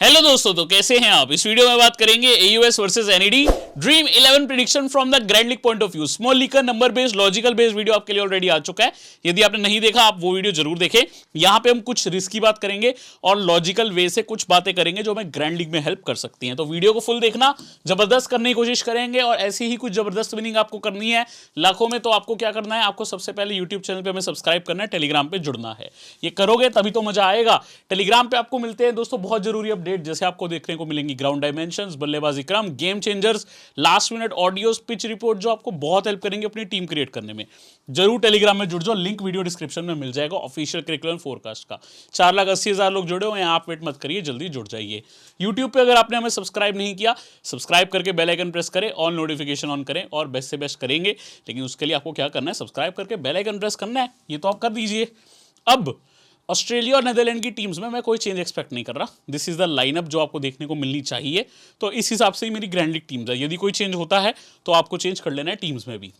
Hello दोस्तों, तो कैसे हैं आप। इस वीडियो में बात करेंगे AUS versus NED dream 11 prediction from the grand league point of view. Small league का number based logical based video आपके लिए ऑलरेडी आ चुका है। यदि आपने नहीं देखा आप वो वीडियो जरूर देखें। यहां पे हम कुछ रिस्क की बात करेंगे और लॉजिकल वे से कुछ बातें करेंगे जो हमें ग्रैंड लीग में हेल्प कर सकती हैं। तो वीडियो को फुल देखना, जबरदस्त करने की कोशिश करेंगे और ऐसी ही कुछ जबरदस्त विनिंग आपको करनी है लाखों में। तो आपको क्या करना है, आपको सबसे पहले यूट्यूब चैनल पर हमें सब्सक्राइब करना है, टेलीग्राम पर जुड़ना है। ये करोगे तभी तो मजा आएगा। टेलीग्राम पे आपको मिलते हैं दोस्तों बहुत जरूरी अपडेट, जैसे आपको देखने को मिलेंगी ग्राउंड डायमेंशंस, बल्लेबाजी क्रम, game changers, last minute audios, pitch report, जो आपको बहुत हेल्प करेंगे अपनी टीम क्रिएट करने में। जरूर टेलीग्राम में जुड़ जाओ, लिंक वीडियो डिस्क्रिप्शन में मिल जाएगा ऑफिशियल करिकुलम फोरकास्ट का। 4,80,000 लोग जुड़े हुए हैं, आप वेट मत करिए, जल्दी जुड़ जाइए। यूट्यूब पे अगर आपने हमें सब्सक्राइब नहीं किया, सब्सक्राइब करके बेल आइकन प्रेस करें, ऑल नोटिफिकेशन ऑन करें और बेस्ट से बेस्ट करेंगे। लेकिन उसके लिए आपको क्या करना है, सब्सक्राइब करके बेल आइकन प्रेस करना है, ये तो आप कर दीजिए। अब ऑस्ट्रेलिया और नेदरलैंड की टीम्स में मैं कोई चेंज एक्सपेक्ट नहीं कर रहा। दिस इज द लाइनअप जो आपको देखने को मिलनी चाहिए। तो इस हिसाब से ही मेरी ग्रैंड लीग टीम्स है। यदि कोई चेंज होता है तो आपको चेंज कर लेना है टीम्स में भी।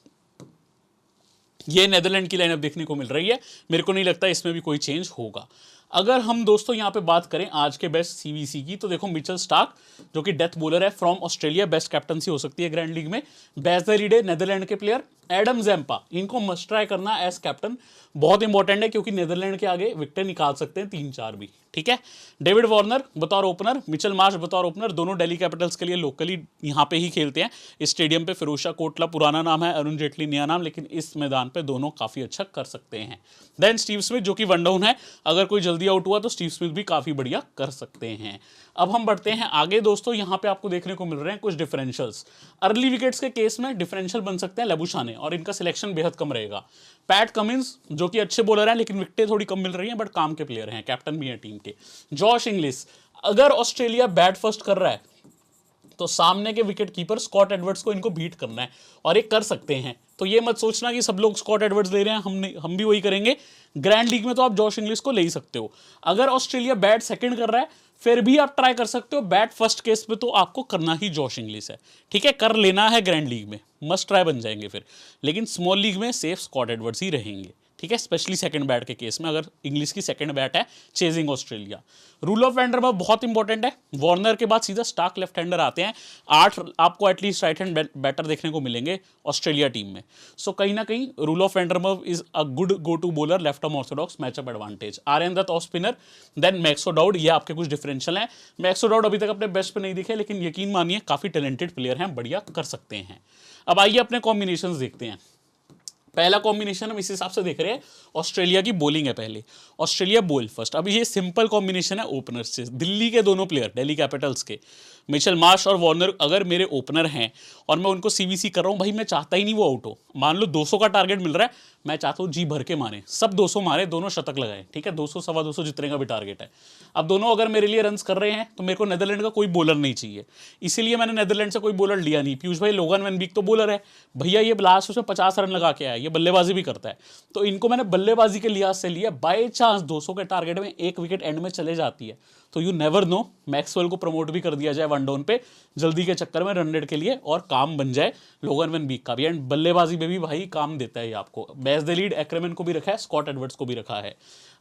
ये नेदरलैंड की लाइनअप देखने को मिल रही है, मेरे को नहीं लगता इसमें भी कोई चेंज होगा। अगर हम दोस्तों यहाँ पे बात करें आज के बेस्ट CVC की, तो देखो मिचेल स्टार्क जो कि डेथ बॉलर है फ्रॉम ऑस्ट्रेलिया, बेस्ट कैप्टनसी हो सकती है ग्रैंड लीग में। बेस द लीडे नेदरलैंड के प्लेयर एडम जैम्पा, इनको मस्ट ट्राई करना एज कैप्टन, बहुत इंपॉर्टेंट है क्योंकि नेदरलैंड के आगे विकेट निकाल सकते हैं 3-4 भी, ठीक है। डेविड वार्नर बतौर ओपनर, मिचेल मार्श बतौर ओपनर, दोनों दिल्ली कैपिटल्स के लिए लोकली यहाँ पे ही खेलते हैं इस स्टेडियम पे। फिरोज शाह कोटला पुराना नाम है, अरुण जेटली नया नाम, लेकिन इस मैदान पे दोनों काफी अच्छा कर सकते हैं। देन स्टीव स्मिथ जो कि वन डाउन है, अगर कोई जल्दी आउट हुआ तो स्टीव स्मिथ भी काफी बढ़िया कर सकते हैं। अब हम बढ़ते हैं आगे दोस्तों, यहाँ पे आपको देखने को मिल रहे हैं कुछ डिफरेंशियल्स। अर्ली विकेट्स के केस में डिफरेंशियल बन सकते हैं लेबुशाने और इनका सिलेक्शन बेहद कम रहेगा। पैट कमिंस जो कि अच्छे बॉलर हैं लेकिन विकेटें थोड़ी कम मिल रही हैं, बट काम के प्लेयर हैं, कैप्टन भी हैं टीम के। जॉश इंग्लिश, अगर ऑस्ट्रेलिया बैट फर्स्ट कर रहा है तो सामने के विकेट कीपर स्कॉट एडवर्ड्स को इनको बीट करना है और ये कर सकते हैं। तो ये मत सोचना कि सब लोग स्कॉट एडवर्ड्स ले रहे हैं, हम भी वही करेंगे। ग्रैंड लीग में तो आप जॉश इंग्लिश को ले ही सकते हो। अगर ऑस्ट्रेलिया बैट सेकंड कर रहा है फिर भी आप ट्राई कर सकते हो। बैट फर्स्ट केस में तो आपको करना ही जॉश इंग्लिश है, ठीक है, कर लेना है ग्रैंड लीग में, मस्ट ट्राई बन जाएंगे फिर। लेकिन स्मॉल लीग में सेफ स्कॉट एडवर्ड्स ही रहेंगे, ठीक है, स्पेशली सेकंड बैट के केस में, अगर इंग्लिश की सेकंड बैट है chasing Australia. Rule of Vanderbilt बहुत इंपॉर्टेंट है। वार्नर के बाद सीधा स्टार्क लेफ्ट हैंडर आते हैं, 8 आपको एटलीस्ट राइट हैंड बैटर देखने को मिलेंगे ऑस्ट्रेलिया टीम में। सो कहीं ना कहीं Roelof van der Merwe is a good go to bowler, left arm orthodox, matchup advantage. Aryan Dutt off spinner, then Max O'Dowd, ये आपके कुछ डिफरेंशियल हैं। मैक्सो डाउड अभी तक अपने बेस्ट पे नहीं दिखे, लेकिन यकीन मानिए काफी टैलेंटेड प्लेयर हैं, बढ़िया कर सकते हैं। अब आइए अपने कॉम्बिनेशन देखते हैं। पहला कॉम्बिनेशन हम इस हिसाब से देख रहे हैं, ऑस्ट्रेलिया की बॉलिंग है पहले, ऑस्ट्रेलिया बॉल फर्स्ट। अब ये सिंपल कॉम्बिनेशन है ओपनर्स से, दिल्ली के दोनों प्लेयर, दिल्ली कैपिटल्स के मिचेल मार्श और वार्नर अगर मेरे ओपनर हैं और मैं उनको CVC कर रहा हूं, भाई मैं चाहता ही नहीं वो आउट हो। मान लो 200 का टारगेट मिल रहा है, मैं चाहता हूं जी भर के मारे, सब 200 मारे, दोनों शतक लगाए, ठीक है, 200 सवा 200 जितने का भी टारगेट है। अब दोनों अगर मेरे लिए रन्स कर रहे हैं तो मेरे को नेदरलैंड का कोई बॉलर नहीं चाहिए, इसीलिए मैंने नेदरलैंड से कोई बॉलर लिया नहीं। पीयूष भाई लोगन वैन बीक तो बॉलर है भैया, ये लास्ट उसमें 50 रन लगा के आया, ये बल्लेबाजी भी करता है, तो इनको मैंने बल्लेबाजी के लिहाज से लिया। बाई चांस 200 के टारगेट में एक विकेट एंड में चले जाती है तो यू नेवर नो, मैक्सवेल को प्रमोट भी कर दिया जाए वन डाउन पे जल्दी के चक्कर में रन रेट के लिए और काम बन जाए लोगन वैन बीक का भी। एंड बल्लेबाजी में भी भाई काम देता है ये आपको। बेस द लीड एक्रेमन को भी रखा है, स्कॉट एडवर्ड्स को भी रखा है।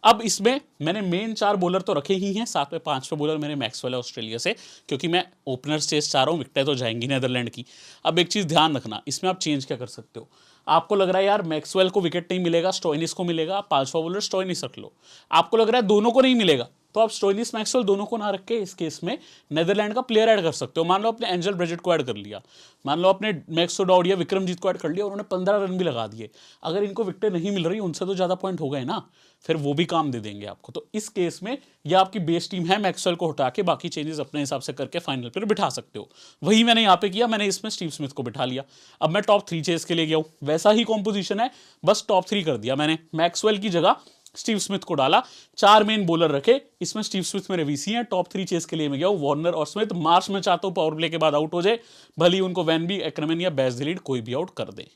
अब इसमें मैंने मेन 4 बॉलर तो रखे ही हैं, साथ में 5वें बॉलर मेरे मैक्सवेल है ऑस्ट्रेलिया से, क्योंकि मैं ओपनर चेस चाह रहा हूँ, विकेटें तो जाएंगी नेदरलैंड की। अब एक चीज़ ध्यान रखना, इसमें आप चेंज क्या कर सकते हो। आपको लग रहा है यार मैक्सवेल को विकेट नहीं मिलेगा, स्टोइनिस को मिलेगा, 5वां बॉलर स्टोइनिस रख लो। आपको लग रहा है दोनों को नहीं मिलेगा, तो आप स्टोइनिस मैक्सवेल दोनों को ना रख के इस केस में नेदरलैंड का प्लेयर ऐड कर सकते हो। मान लो आपने एंजल ब्रेजेट को ऐड कर लिया, मान लो आपने मैक्सो डाउड या विक्रमजीत को ऐड कर लिया, उन्होंने 15 रन भी लगा दिए। अगर इनको विकेटें नहीं मिल रही, उनसे तो ज़्यादा पॉइंट हो गए ना, फिर वो भी काम दे देंगे आपको। तो इस केस में यह आपकी बेस टीम है, मैक्सवेल को हटा के बाकी चेंजेस अपने हिसाब से करके फाइनल पर बिठा सकते हो। वही मैंने यहाँ पे किया, मैंने इसमें स्टीव स्मिथ को बिठा लिया। अब मैं टॉप 3 चेस के लिए गया हूँ, वैसा ही कॉम्पोजिशन है, बस टॉप 3 कर दिया मैंने। मैक्सवेल की जगह स्टीव स्मिथ को डाला, 4 मेन बॉलर रखे, इसमें स्टीव स्मिथ मेरे VC हैं। टॉप 3 चेस के लिए मैं गया हूं, वार्नर और स्मिथ। मार्श में चाहता हूं पावर प्ले के बाद आउट हो जाए, भली उनको वैन बी, एक्रेमन या बेस द लीड कोई भी आउट कर दे।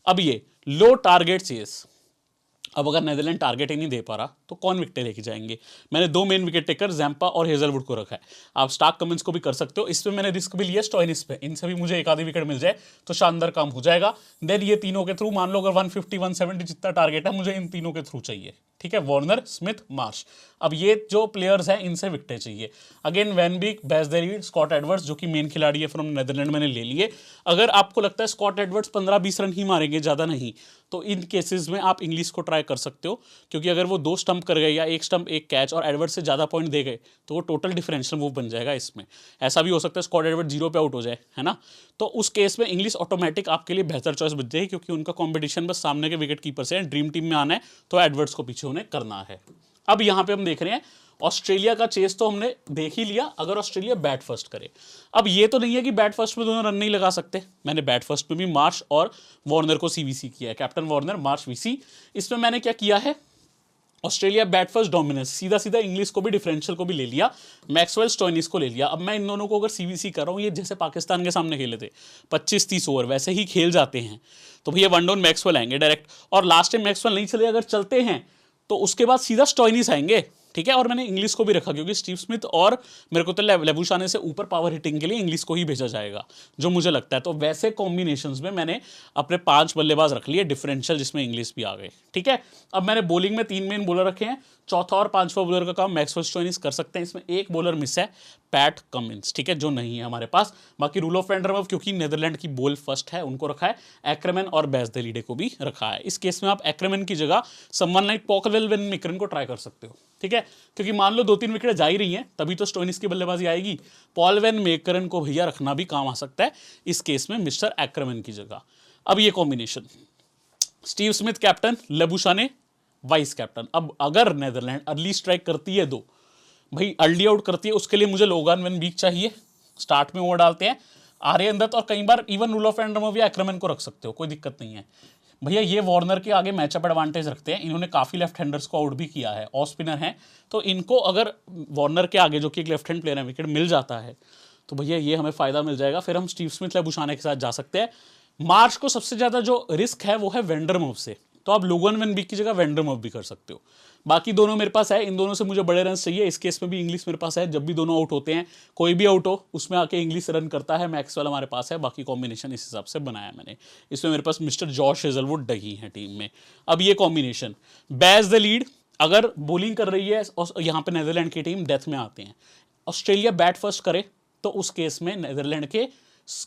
अब ये लो टारगेट चेस, अब अगर नेदरलैंड टारगेट ही नहीं दे पा रहा तो कौन विकेट लेके जाएंगे। मैंने 2 मेन विकेट टेकर जैम्पा और हेजलवुड को रखा है, आप स्टार्क कमिंस को भी कर सकते हो। इसमें मैंने रिस्क भी लिया स्टोइनिस पे, इनसे भी मुझे एक आधी विकेट मिल जाए तो शानदार काम हो जाएगा। देन ये तीनों के थ्रू मान लो अगर 150 170 जितना टारगेट है, मुझे इन तीनों के थ्रू चाहिए, ठीक है, वार्नर, स्मिथ, मार्श। अब ये जो प्लेयर्स हैं इनसे विकेटें चाहिए। Again van Beek, Bas de Leede, Scott Edwards जो कि मेन खिलाड़ी है फ्रॉम नेदरलैंड, मैंने ले लिए। अगर आपको लगता है स्कॉट एडवर्ड्स 15-20 रन ही मारेंगे, ज़्यादा नहीं, तो इन केसेस में आप इंग्लिश को ट्राई कर सकते हो, क्योंकि अगर वो 2 स्टंप कर गए या 1 स्टंप 1 कैच और एडवर्ड्स से ज़्यादा पॉइंट दे गए तो वो टोटल डिफरेंशियल मूव बन जाएगा इसमें। ऐसा भी हो सकता है स्कॉट एडवर्ड्स 0 पे आउट हो जाए, है ना, तो उस केस में इंग्लिश ऑटोमेटिक आपके लिए बेहतर चॉइस बच जाएगी, क्योंकि उनका कॉम्पिटिशन बस सामने के विकेट कीपर से है। ड्रीम टीम में आना है तो एडवर्ड्स को पीछे उन्हें करना है। अब यहां पे हम देख रहे हैं ऑस्ट्रेलिया का चेस तो हमने देख ही लिया, अगर ऑस्ट्रेलिया बैट फर्स्ट करे। अब ये तो नहीं है कि बैट फर्स्ट में दोनों रन नहीं लगा सकते, मैंने बैट फर्स्ट में भी मार्श और वार्नर को सीवीसी किया है, कैप्टन वार्नर, मार्श वीसी। इसमें मैंने क्या किया है, ऑस्ट्रेलिया बैट फर्स्ट डोमिनेंस, सीधा सीधा इंग्लिश को भी डिफरेंशियल को भी ले लिया, मैक्सवेल स्टोइनिस को ले लिया। अब मैं इन दोनों को अगर सीवीसी कर रहा हूँ, ये जैसे पाकिस्तान के सामने खेले थे 25-30 ओवर वैसे ही खेल जाते हैं, तो भैया वन डाउन मैक्सवेल आएंगे डायरेक्ट, और लास्ट टाइम मैक्सवेल नहीं चले, अगर चलते हैं तो उसके बाद सीधा स्टोइनिस आएंगे, ठीक है। और मैंने इंग्लिश को भी रखा क्योंकि स्टीव स्मिथ और मेरे को तो लेबुशाने से ऊपर पावर हिटिंग के लिए इंग्लिश को ही भेजा जाएगा जो मुझे लगता है। तो वैसे कॉम्बिनेशंस में मैंने अपने 5 बल्लेबाज रख लिए डिफरेंशियल, जिसमें इंग्लिश भी आ गए, ठीक है। अब मैंने बॉलिंग में 3 मेन बॉलर रखे हैं, चौथा और 5वां बॉलर का काम मैक्सवेल स्टोइनिस कर सकते हैं। इसमें एक बॉलर मिस है, पैट कमिंस, ठीक है, जो नहीं है हमारे पास। बाकी रूल ऑफ वैंडरमर्फ क्योंकि नेदरलैंड की बॉल फर्स्ट है उनको रखा है, एक्रेमैन और बेसडेलिडे को भी रखा है। इस केस में आप एक्रेमैन की जगह समवन लाइक पॉकवेल वेन मैकरन को ट्राई कर सकते हो, ठीक है, क्योंकि मान लो 2-3 विकेट जा ही रही हैं तभी तो स्टोइनिस की बल्लेबाजी आएगी। पॉल वेन मैकरन को भैया रखना भी काम आ सकता है इस केस में मिस्टर एक्रेमैन की जगह। अब ये combination, Steve Smith captain, Labuschagne vice captain. अब अगर नेदरलैंड अर्ली स्ट्राइक करती है, दो भाई अर्ली आउट करती है, उसके लिए मुझे लोगान वेन बीक चाहिए, स्टार्ट में ओवर डालते हैं, आर्यन दत्त और कई बार इवन रूल ऑफ वैंडरमर्फ या एक्रेमैन को रख सकते हो, कोई दिक्कत नहीं है भैया। ये वार्नर के आगे मैचअप एडवांटेज रखते हैं, इन्होंने काफ़ी लेफ्ट हैंडर्स को आउट भी किया है, ऑफ स्पिनर हैं, तो इनको अगर वार्नर के आगे जो कि एक लेफ्ट हैंड प्लेयर है विकेट मिल जाता है तो भैया ये हमें फ़ायदा मिल जाएगा, फिर हम स्टीव स्मिथ लेबुशाने के साथ जा सकते हैं। मार्च को सबसे ज़्यादा जो रिस्क है वो है वैंडरमर्फ से, तो आप लोगन वेन बीक की जगह वैंडरमर्फ भी कर सकते हो। बाकी दोनों मेरे पास है, इन दोनों से मुझे बड़े रन चाहिए। इस केस में भी इंग्लिश मेरे पास है, जब भी दोनों आउट होते हैं, कोई भी आउट हो उसमें आके इंग्लिश रन करता है, मैक्सवेल हमारे पास है। बाकी कॉम्बिनेशन इस हिसाब से बनाया मैंने। इसमें मेरे पास मिस्टर जॉश हेजलवुड डगी है टीम में। अब ये कॉम्बिनेशन, बैज द लीड अगर बॉलिंग कर रही है और यहाँ पे नेदरलैंड की टीम डेथ में आते हैं, ऑस्ट्रेलिया बैट फर्स्ट करे तो उस केस में नेदरलैंड के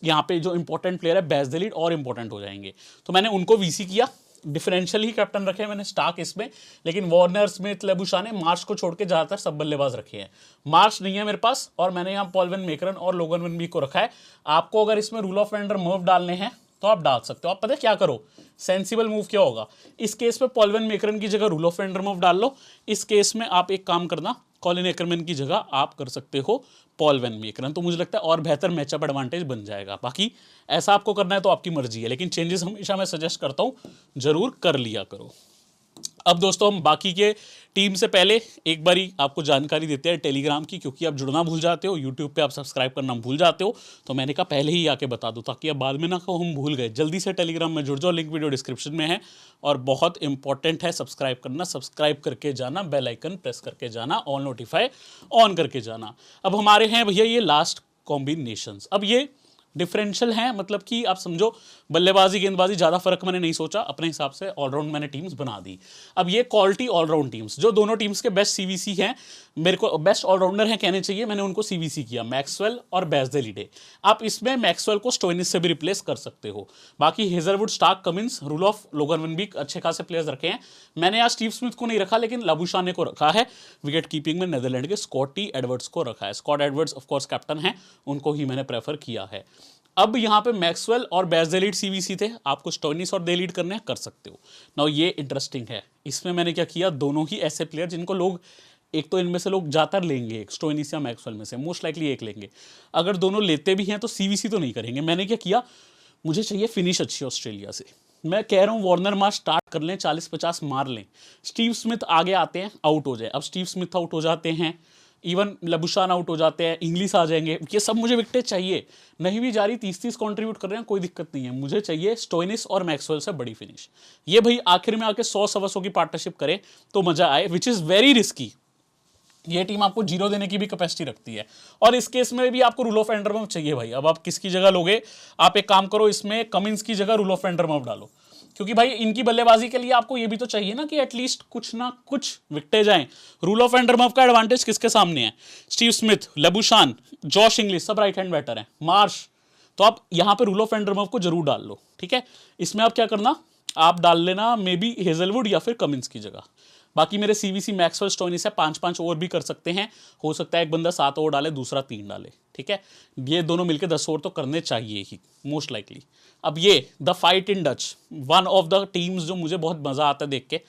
यहाँ पे जो इंपॉर्टेंट प्लेयर है बैज द लीड और इंपॉर्टेंट हो जाएंगे, तो मैंने उनको वीसी किया। डिफरेंशियल ही कैप्टन रखे हैं मैंने स्टार्क इसमें, लेकिन वार्नर, स्मिथ, लेबुशाने, मार्श को छोड़ के ज़्यादातर सब बल्लेबाज रखे हैं। मार्श नहीं है मेरे पास और मैंने यहाँ पॉल वेन मैकरन और लोगन वेन बीक को रखा है। आपको अगर इसमें रूल ऑफ वैंडरमर्फ डालने हैं तो आप डाल सकते हो। आप पता है क्या करो, सेंसिबल मूव क्या होगा इस केस में, पॉल वेन मैकरन की जगह रूल ऑफ वैंडरमर्फ डाल लो। इस केस में आप एक काम करना, कॉलिन एक्करमैन की जगह आप कर सकते हो पॉल वेन मैकरन, तो मुझे लगता है और बेहतर मैचअप एडवांटेज बन जाएगा। बाकी ऐसा आपको करना है तो आपकी मर्जी है, लेकिन चेंजेस हमेशा मैं सजेस्ट करता हूँ जरूर कर लिया करो। अब दोस्तों हम बाकी के टीम से पहले एक बारी आपको जानकारी देते हैं टेलीग्राम की, क्योंकि आप जुड़ना भूल जाते हो, यूट्यूब पे आप सब्सक्राइब करना भूल जाते हो, तो मैंने कहा पहले ही आके बता दूं ताकि अब बाद में ना कहो हम भूल गए। जल्दी से टेलीग्राम में जुड़ जाओ, लिंक वीडियो डिस्क्रिप्शन में है और बहुत इंपॉर्टेंट है सब्सक्राइब करना। सब्सक्राइब करके जाना, बेल आइकन प्रेस करके जाना, ऑल नोटिफाई ऑन करके जाना। अब हमारे हैं भैया ये लास्ट कॉम्बिनेशंस। अब ये डिफरेंशियल हैं, मतलब कि आप समझो बल्लेबाजी गेंदबाजी ज़्यादा फर्क मैंने नहीं सोचा, अपने हिसाब से ऑलराउंड मैंने टीम्स बना दी। अब ये क्वालिटी ऑलराउंड टीम्स जो दोनों टीम्स के बेस्ट सीवीसी हैं, मेरे को बेस्ट ऑलराउंडर हैं कहने चाहिए, मैंने उनको सीवीसी किया, मैक्सवेल और बेसडेलिडे। आप इसमें मैक्सवेल को स्टोइनिस से भी रिप्लेस कर सकते हो। बाकी हेजलवुड, स्टार्क, कमिंस, रूल ऑफ, लोगन वेन बीक अच्छे खासे प्लेयर्स रखे हैं। मैंने आज स्टीव स्मिथ को नहीं रखा लेकिन लेबुशाने को रखा है। विकेट कीपिंग में नेदरलैंड के स्कॉटी एडवर्ड्स को रखा है। स्कॉट एडवर्ड्स ऑफकोर्स कैप्टन हैं, उनको ही मैंने प्रेफर किया है। अब यहाँ पे मैक्सवेल और बेसडेलिड सीवीसी थे, आपको स्टोइनिस और डेलिड करने हैं कर सकते हो। नाउ ये इंटरेस्टिंग है, इसमें मैंने क्या किया, दोनों ही ऐसे प्लेयर जिनको लोग, एक तो इनमें से लोग ज़्यादातर लेंगे, एक स्टोइनिस या मैक्सवेल में से मोस्ट लाइकली एक लेंगे। अगर दोनों लेते भी हैं तो सीवीसी तो नहीं करेंगे। मैंने क्या किया, मुझे चाहिए फिनिश अच्छी ऑस्ट्रेलिया से, मैं कह रहा हूँ वार्नर मार्च स्टार्ट कर लें, 40-50 मार लें, स्टीव स्मिथ आगे आते हैं, आउट हो जाए। अब स्टीव स्मिथ आउट हो जाते हैं, इवन लेबुशान आउट हो जाते हैं, इंग्लिश आ जाएंगे, ये सब मुझे विकेटें चाहिए। नहीं भी जा रही 30-30 कंट्रीब्यूट कर रहे हैं, कोई दिक्कत नहीं है, मुझे चाहिए स्टोइनिस और मैक्सवेल से बड़ी फिनिश। ये भाई आखिर में आके 100-125 की पार्टनरशिप करे तो मजा आए, विच इज़ वेरी रिस्की। ये टीम आपको 0 देने की भी कैपेसिटी रखती है और इस केस में भी आपको रूल ऑफ वैंडरमर्फ चाहिए भाई। अब आप किसकी जगह लोगे, आप एक काम करो, इसमें कमिंस की जगह रूल ऑफ वैंडरमर्फ डालो। क्योंकि भाई इनकी बल्लेबाजी के लिए आपको ये भी तो चाहिए ना कि एटलीस्ट कुछ ना कुछ विकटे जाएं। रूल ऑफ एंडरमफ का एडवांटेज किसके सामने है? स्टीव स्मिथ, लेबुशान, जॉश इंग्लिश सब राइट हैंड बैटर हैं, मार्श। तो आप यहां पे रूल ऑफ एंडरमफ को जरूर डाल लो, ठीक है। इसमें आप क्या करना, आप डाल लेना मे बी हेजलवुड या फिर कमिंस की जगह। बाकी मेरे सीवीसी मैक्सवेल स्टोइनिस है, 5-5 ओवर भी कर सकते हैं, हो सकता है एक बंदा 7 ओवर डाले, दूसरा 3 डाले, ठीक है। ये दोनों मिलकर 10 ओवर तो करने चाहिए ही मोस्ट लाइकली। अब ये the fight in Dutch, one of the teams जो मुझे बहुत मजा आता है देख के।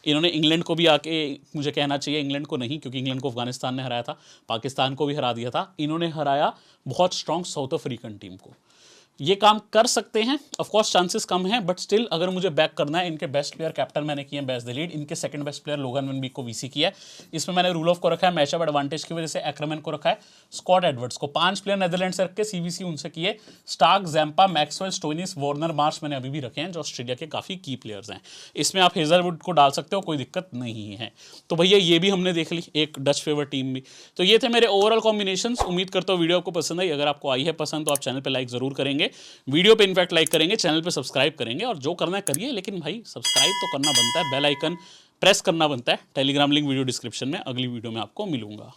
इन्होंने इंग्लैंड को भी आके, मुझे कहना चाहिए इंग्लैंड को नहीं, क्योंकि इंग्लैंड को अफगानिस्तान ने हराया था, पाकिस्तान को भी हरा दिया था, इन्होंने हराया बहुत स्ट्रॉन्ग साउथ अफ्रीकन टीम को। ये काम कर सकते हैं, ऑफ कोर्स चांसेस कम हैं, बट स्टिल अगर मुझे बैक करना है, इनके बेस्ट प्लेयर कैप्टन मैंने किए हैं बैस द लीड, इनके सेकंड बेस्ट प्लेयर लोगन वन बीक को वीसी किया है। इसमें मैंने रूल ऑफ को रखा है, मैचअप एडवांटेज की वजह से एक्रमैन को रखा है, स्कॉट एडवर्ड्स को। 5 प्लेयर नेदरलैंड से रख के सीवीसी उनसे किए, Starc, Zampa, Maxwell, Stoinis, Warner, Marsh मैंने अभी भी रखे हैं जो ऑस्ट्रेलिया के काफी की प्लेयर्स हैं। इसमें आप हेजलवुड को डाल सकते हो, कोई दिक्कत नहीं है। तो भैया ये भी हमने देख ली, एक डच फेवर टीम भी। तो ये थे मेरे ओवरऑल कॉम्बिनेशंस। उम्मीद करता हूँ वीडियो आपको पसंद आई। अगर आपको आई है पसंद तो आप चैनल पे लाइक जरूर करेंगे, वीडियो पे इनफैक्ट लाइक करेंगे, चैनल पे सब्सक्राइब करेंगे, और जो करना है करिए, लेकिन भाई सब्सक्राइब तो करना बनता है, बेल आइकन प्रेस करना बनता है। टेलीग्राम लिंक वीडियो डिस्क्रिप्शन में, अगली वीडियो में आपको मिलूंगा।